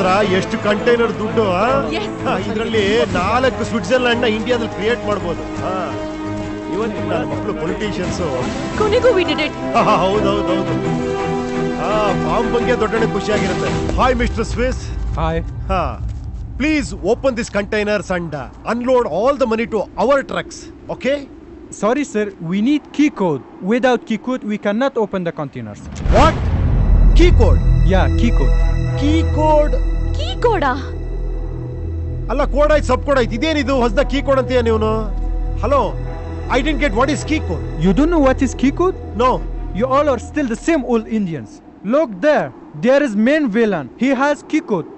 ನೋಡಿದ್ರ ಎಷ್ಟು ಕಂಟೈನರ್ ದುಡ್ಡು. ಇದರಲ್ಲಿ 4 ಸ್ವಿಟ್ಜರ್ಲ್ಯಾಂಡ್ ನ ಇಂಡಿಯಾದಲ್ಲಿ ಕ್ರಿಯೇಟ್ ಮಾಡಬಹುದು. ಇವತ್ತಿನ ನನ್ನ ಮಕ್ಕಳು ಪೊಲಿಟಿಷಿಯನ್ಸ್. ಹೌದೌದೌದು. ಬಾಂಬ್ ಬಗ್ಗೆ ದೊಡ್ಡನೆ ಖುಷಿಯಾಗಿರುತ್ತೆ. Hi mister Swiss. Hi. Please open these containers and unload all the money to our trucks. Okay? Sorry sir, we need key code. Without key code, we cannot open the containers. What? Key code? Yeah, key code. Key code? Key code? ಅಲ್ಲ, code ಆಯ್ತು, ಸಬ್ code ಆಯ್ತು. ಇದೇನಿದು ಹೊಸದ key code ಅಂತೀಯ ನೀನು? Hello, I didn't get what is key code. You don't know what is key code? No. You all are still the same old Indians. Look there. There is main villain. He has key code.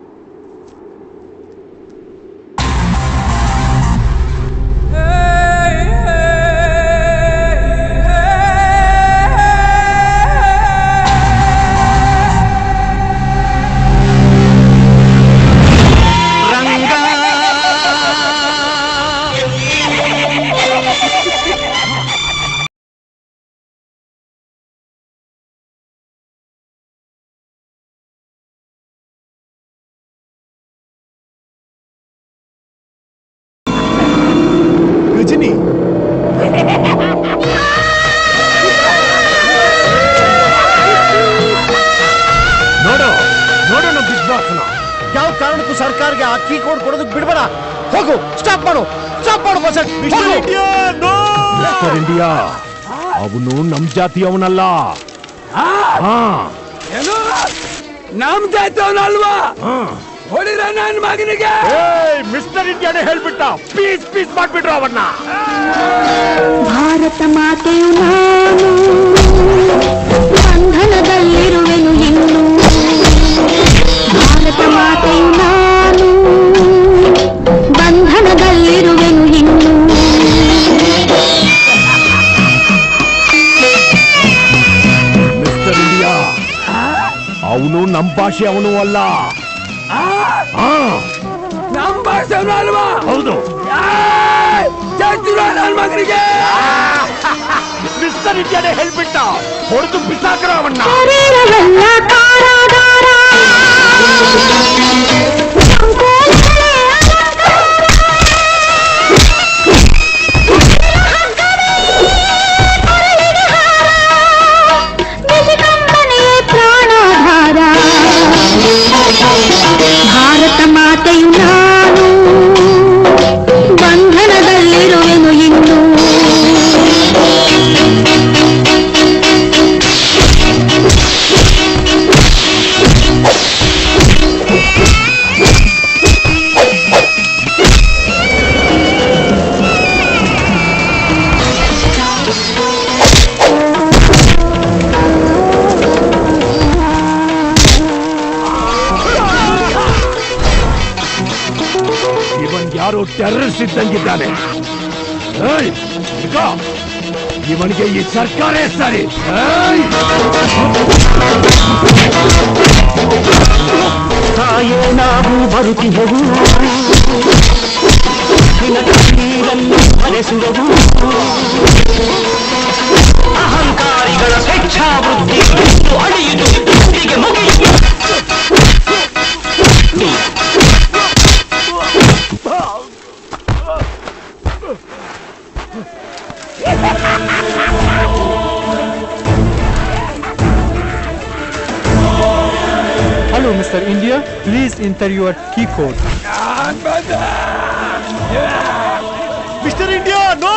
Rajini. ನೋಡು ನಮ್ಮ big boss ಯಾವ ಕಾರಣಕ್ಕೂ ಸರ್ಕಾರಕ್ಕೆ ಆ key code ಕೊಡೋದಕ್ಕೆ ಬಿಡಬೇಡ. ಹೋಗು, stop ಮಾಡು ಮಿಸ್ಟರ್ ಇಂಡಿಯಾ. ಅವನು ನಮ್ ಜಾತಿ ಅವನಲ್ಲ. ನಮ್ ಜಾತಿ ಅವನಲ್ವಾ? ಹೊಡಿರ ನನ್ನ ಮಗನಿಗೆ. ಮಿಸ್ಟರ್ ಇಂಡಿಯಾನೇ ಹೇಳ್ಬಿಟ್ಟ. ಪೀಸ್ ಪೀಸ್ ಮಾಡ್ಬಿಟ್ರು ಅವನ್ನ. ಭಾರತ ಮಾತೆಯು ನಾನು ಬಂಧನದಲ್ಲಿರುವೆನು ಇನ್ನು. ಭಾರತ ಮಾತೆಯು ನಾನು ಬಂಧನದಲ್ಲಿರುವೆನು ಇನ್ನು. ಮಿಸ್ಟರ್ ಇಂಡಿಯಾ, ಅವನು ನಮ್ ಭಾಷೆ ಅವನು ಅಲ್ಲ. ನಮ್ ಭಾಷೆ ಅಲ್ವಾ? ಹೌದು. ನನ್ನ ಮಗನಿಗೆ ಮಿಸ್ಟರ್ ಇಂಡಿಯಾನೇ ಹೇಳ್ಬಿಟ್ಟ. ಹೊಡೆದು ಬಿಸಾಕ್ರ ಅವನ್ನ. ಶರೀರವೆಲ್ಲ ಕಾರಾಗಾರ, ಪ್ರಾಣಾಧಾರ. ಭಾರತ ಮಾತೆಯು ನಾನು ಬಂಧನದಲ್ಲಿರುವೆನು ಇನ್ನು. ಯಾರು ಟೆರರಿಸ್ಟ್ ಇದ್ದಂಗಿದ್ದಾನೆ. ಇವನಿಗೆ ಈ ಸರ್ಕಾರ ಸರಿ. ತಾಯೇ ನಾವು ಬರುತ್ತಿದ್ದೆವು, ನೀರನ್ನು ಹರಿಸುವೆವು. ಅಹಂಕಾರಿಗಳ ಸ್ವೇಚ್ಛಾವೃತ್ತಿ ಅಳಿಯುವುದು ಇಂದಿಗೆ ಮುಗಿಯುವುದು. Hello, Mr. India. Please enter your key code. Mister India, no.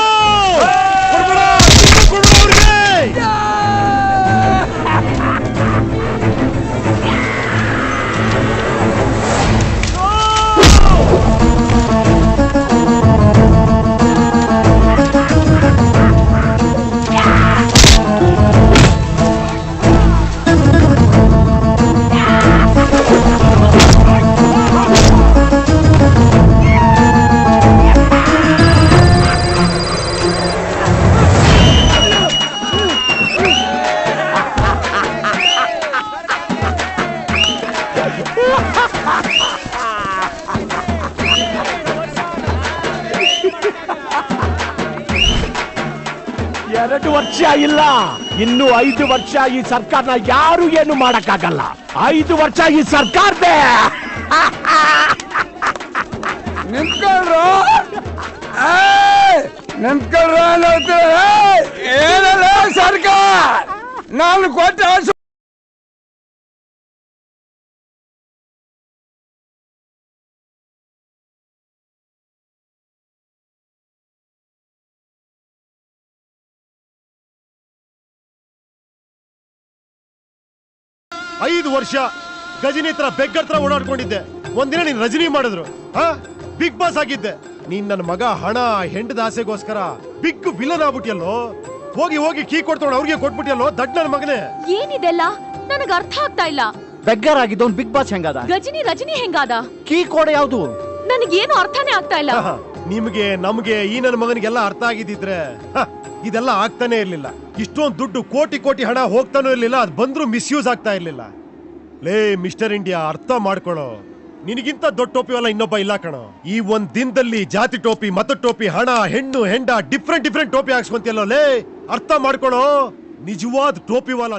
ಎರಡು ವರ್ಷ ಇಲ್ಲ ಇನ್ನು 5 ವರ್ಷ ಈ ಸರ್ಕಾರನ ಯಾರು ಏನು ಮಾಡಕ್ಕಾಗಲ್ಲ. 5 ವರ್ಷ ಈ ಸರ್ಕಾರದೇ. ನಿಂತ್ಕೊಳ್ರು ನಿಂತ್ಕೊಳ್ರು ಏನಲ್ಲ ಸರ್ಕಾರ ನಾನು ಕೊಟ್ಟ 5 ವರ್ಷ ಗಜನಿ ಹತ್ರ ಬೆಗ್ಗರ್ ಹತ್ರ ಓಡಾಡ್ಕೊಂಡಿದ್ದೆ. ಒಂದಿನ ನೀನ್ ರಜನಿ ಮಾಡಿದ್ರು, ಬಿಗ್ ಬಾಸ್ ಆಗಿದ್ದೆ. ನೀನ್ ನನ್ನ ಮಗ ಹಣ ಹೆಂಡದ ಆಸೆಗೋಸ್ಕರ ಬಿಗ್ ವಿಲನ್ ಆಗ್ಬಿಟ್ಟಿಯಲ್ಲೋ. ಹೋಗಿ ಹೋಗಿ ಕೀ ಕೊಡ್ತೋಣ ಅವ್ರಿಗೆ ಕೊಟ್ಬಿಟ್ಟಿಯಲ್ಲೋ ದಡ್ ನನ್ನ ಮಗನೇ. ಏನಿದೆಲ್ಲ ನನಗೆ ಅರ್ಥ ಆಗ್ತಾ ಇಲ್ಲ. ಬೆಗ್ಗರ್ ಆಗಿದ್ದವನ್ ಬಿಗ್ ಬಾಸ್ ಹೆಂಗಾದ? ಗಜನಿ ರಜನಿ ಹೆಂಗಾದ? ಕೀ ಕೋಡ್ ಯಾವ್ದು? ನನಗೇನು ಅರ್ಥನೇ ಆಗ್ತಾ ಇಲ್ಲ. ನಿಮ್ಗೆ ನಮ್ಗೆ ಈ ನನ್ನ ಮಗನಿಗೆಲ್ಲ ಅರ್ಥ ಆಗಿದ್ದಿದ್ರೆ ಇದೆಲ್ಲ ಆಗ್ತಾನೆ ಇರ್ಲಿಲ್ಲ. ಇಷ್ಟೊಂದು ದುಡ್ಡು ಕೋಟಿ ಕೋಟಿ ಹಣ ಹೋಗ್ತಾನೂ ಇರ್ಲಿಲ್ಲ. ಅದ್ ಬಂದ್ರು ಮಿಸ್ಯೂಸ್ ಆಗ್ತಾ ಇರ್ಲಿಲ್ಲ. ಲೇ ಮಿಸ್ಟರ್ ಇಂಡಿಯಾ, ಅರ್ಥ ಮಾಡ್ಕೊಳ್ಳೋ. ನಿನಗಿಂತ ದೊಡ್ಡ ಟೋಪಿ ಎಲ್ಲ ಇನ್ನೊಬ್ಬ ಇಲ್ಲ ಕಣೋ. ಈ ಒಂದ್ ದಿನದಲ್ಲಿ ಜಾತಿ ಟೋಪಿ, ಮತ ಟೋಪಿ, ಹಣ, ಹೆಣ್ಣು, ಹೆಂಡ ಡಿಫ್ರೆಂಟ್ ಟೋಪಿ ಹಾಕ್ಸ್ಕೊಂತಿಯಲ್ಲೋ. ಲೇ ಅರ್ಥ ಮಾಡ್ಕೊಳ್ಳೋ, ನಿಜವಾದ ಟೋಪಿ ವಾಲ